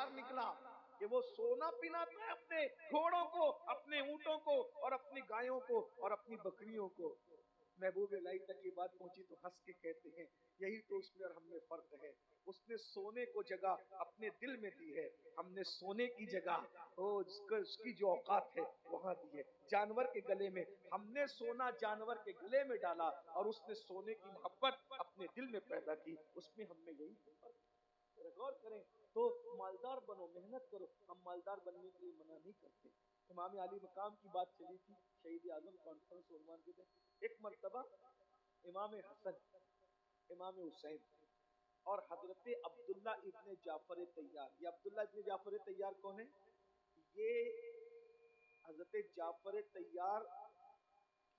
بازار نکلا کہ وہ سونا پلاتا ہے اپنے گھوڑوں کو، اپنے اونٹوں کو، اور اپنی گایوں کو، اور اپنی بکریوں کو۔ محبوب الہی تک یہ بات پہنچی تو ہنس کے کہتے ہیں یہی تو اس میں اور ہم میں فرق ہے، اس نے سونے کو جگہ اپنے دل میں دی ہے، ہم نے سونے کی جگہ اس کی جو اوقات ہے وہاں دی ہے۔ جانور کے گلے میں ہم نے سونا جانور کے گلے میں ڈالا، اور اس نے سونے کی محبت اپنے دل میں پیدا کی، اس میں ہم میں یہی تو فرق ہے۔ ذرا غور کریں تو مالدار بنو، محنت کرو، ہم مالدار بننے کے لیے منع نہیں کرتے۔ امام علی مقام کی بات چلی تھی، شہید اعظم کانفرنس عنوان کے تھے۔ ایک مرتبہ امام حسن، امام حسین اور حضرت عبداللہ ابن جعفر طیار، یہ عبداللہ ابن جعفر طیار کون ہے؟ یہ حضرت جعفر طیار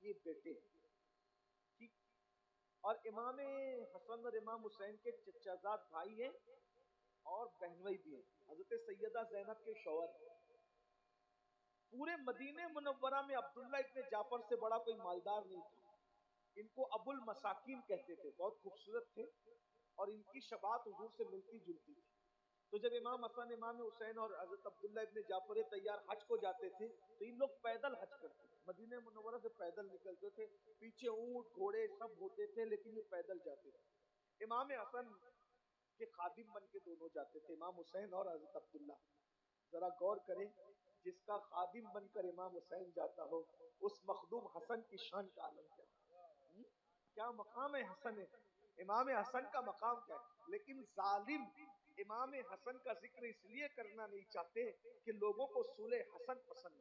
کے بیٹے ہیں، ٹھیک؟ اور امام حسن اور امام حسین کے چچا زاد بھائی ہیں اور بہنوئی بھی ہیں، حضرت سیدہ زینب کے شوہر ہیں۔ پورے مدینہ منورہ میں عبداللہ ابن جعفر سے بڑا کوئی مالدار نہیں تھا۔ ان کو ابو المساکین کہتے تھے، بہت خوبصورت تھے، اور ان کی شباہت حضور سے ملتی جلتی تھی۔ تو جب امام حسن، امام حسین اور حضرت عبداللہ ابن جعفر طیار حج کو جاتے تھے تو ان لوگ پیدل حج کرتے تھے، مدینہ منورہ سے پیدل نکلتے تھے، پیچھے اونٹ گھوڑے سب ہوتے تھے، لیکن یہ پیدل جاتے تھے۔ امام حسن کے خادم بن کے دونوں جاتے تھے، امام حسین اور حضرت عبداللہ۔ ذرا غور کریں، جس کا خادم بن کر امام حسین جاتا ہو، اس مخدوم حسن کی شان کا عالم کیا مقام ہے حسن ہے، امام حسن کا مقام کیا ہے۔ لیکن ظالم امام حسن کا ذکر اس لیے کرنا نہیں چاہتے کہ لوگوں کو صلح حسن پسند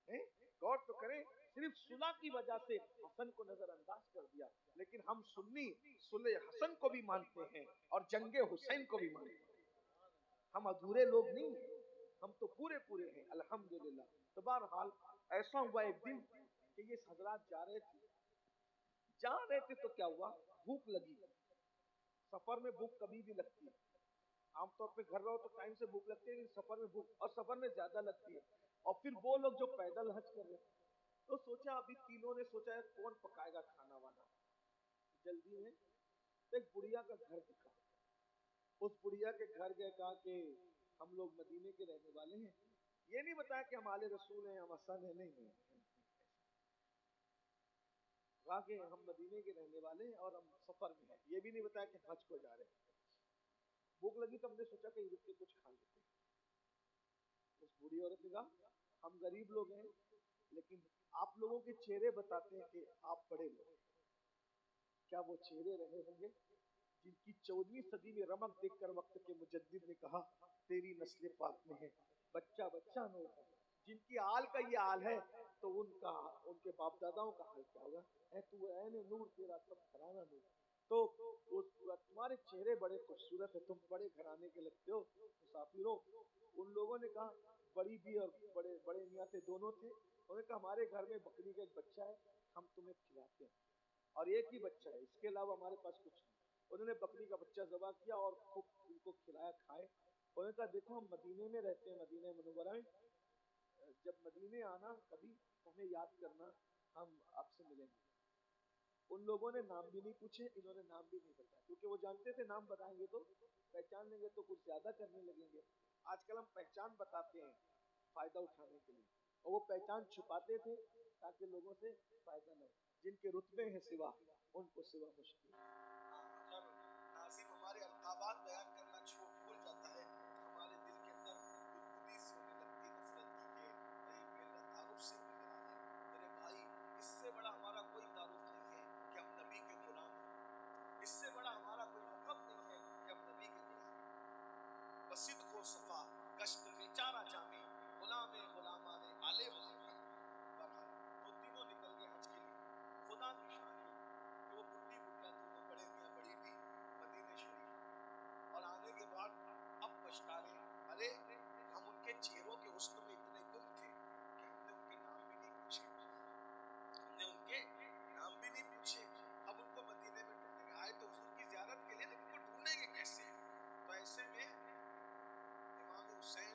ہے۔ غور تو کریں، صرف صلح کی وجہ سے حسن کو نظر انداز کر دیا، لیکن ہم سنی صلح حسن کو بھی مانتے ہیں اور جنگ حسین کو بھی مانتے ہیں۔ ہم ادھورے لوگ نہیں ہیں، ہم تو پورے پورے ہیں الحمدللہ۔ تو بہرحال ایسا ہوا ایک دن کہ یہ حضرات جا رہے تھے تو کیا ہوا، بھوک لگی۔ سفر میں بھوک کبھی بھی لگتی ہے، عام طور پہ گھر رہو تو ٹائم سے بھوک لگتی ہے، لیکن سفر میں بھوک، اور سفر میں زیادہ لگتی ہے۔ اور پھر وہ لوگ جو پیدل حج کر رہے تو سوچا، ابھی تینوں نے سوچا ہے کون پکائے گا کھانا وانا، جلدی میں ایک بڑھیا کا گھر دکھا، اس بڑھیا کے گھر گئے، کہا کہ ہم لوگ مدینے کے رہنے والے ہیں، یہ نہیں بتایا کہ ہم آل رسول ہیں، ہم حسن ہیں، نہیں، کہا کہ ہم مدینے کے رہنے والے ہیں اور ہم سفر میں ہیں، یہ بھی نہیں بتایا کہ حج کو جا رہے ہیں۔ بھوک لگی تو ہم نے سوچا کہ رک کے کچھ کھا لیتے ہیں۔ اس بوڑھی عورت نے کہا ہم غریب لوگ ہیں، لیکن آپ لوگوں کے چہرے بتاتے ہیں کہ آپ بڑے لوگ ہیں۔ کیا وہ چہرے رہے ہوں گے جن کی 14ویں صدی میں رمق دیکھ کر وقت کے مجدد نے کہا تیری نسل پاک میں ہے بچہ بچہ نور ہے، جن کی حال کا یہ حال ہے تو ان کے باپ داداؤں کا حال کیا ہوگا؟ اے تو عین نور، تیرا سب گھرانہ نور۔ تو تمہارے چہرے بڑے خوبصورت ہیں، تم بڑے گھرانے کے لگتے ہو، مسافروں۔ ان لوگوں نے کہا، بڑی بھی اور بڑے میاں تھے، دونوں تھے، انہوں نے کہا ہمارے گھر میں بکری کا ایک بچہ ہے، ہم تمہیں کھلاتے ہیں، اور ایک ہی بچہ ہے، اس کے علاوہ ہمارے پاس کچھ نہیں۔ انہوں نے بکری کا بچہ ذبح کیا اور خوب ان کو کھلایا، کھائے۔ انہوں نے کہا دیکھو ہم مدینے میں رہتے ہیں، مدینہ منورہ میں، جب مدینے آنا کبھی ہمیں یاد کرنا، ہم آپ سے ملیں گے۔ ان لوگوں نے نام بھی نہیں پوچھے، انہوں نے نام بھی نہیں بتایا، کیونکہ وہ جانتے تھے نام بتائیں گے تو پہچان لیں گے تو کچھ زیادہ کرنے لگیں گے۔ آج کل ہم پہچان بتاتے ہیں فائدہ اٹھانے کے لیے، اور وہ پہچان چھپاتے تھے تاکہ لوگوں سے فائدہ نہ ہو۔ جن کے رتبے ہیں سوا، ان کو سوا مشکل۔ اگر ناظم ہمارے القابات بیان کرنا بھول جاتا ہے تو ہمارے دل کے اندر گدگدی سی ہونے لگتی نفرت کی کہ بھائی میرا تعارف سے نکل آئے۔ میرے بھائی، اس سے بڑا ہمارا کوئی تعارف نہیں ہے کہ ہم نبی کے غلام ہیں، اس سے بڑا ہمارا کوئی لقب نہیں ہے کہ ہم نبی کے غلام ہیں۔ بصدق و صفا گشت بیچارہ جامی، غلام غلامان آلے محمد۔ بہرحال وہ تینوں نکل گئے حج کے لیے۔ خدا کی شان ہے کہ وہ بڈھی بڈھا دونوں، بڑے میاں بڑی بھی، مدینہ شریف، اور آنے کے بعد اب پچھتا رہے، ارے ہم ان کے چہروں کے حسن میں اتنے گم تھے کہ ہم نے ان کے نام بھی نہیں پوچھے، اب ان کو مدینے میں ڈھونڈیں گے، آئے تو حضور کی زیارت کے لیے، لیکن وہ ڈھونڈیں گے کیسے؟ تو ایسے میں امام حسین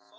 100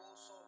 200।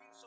300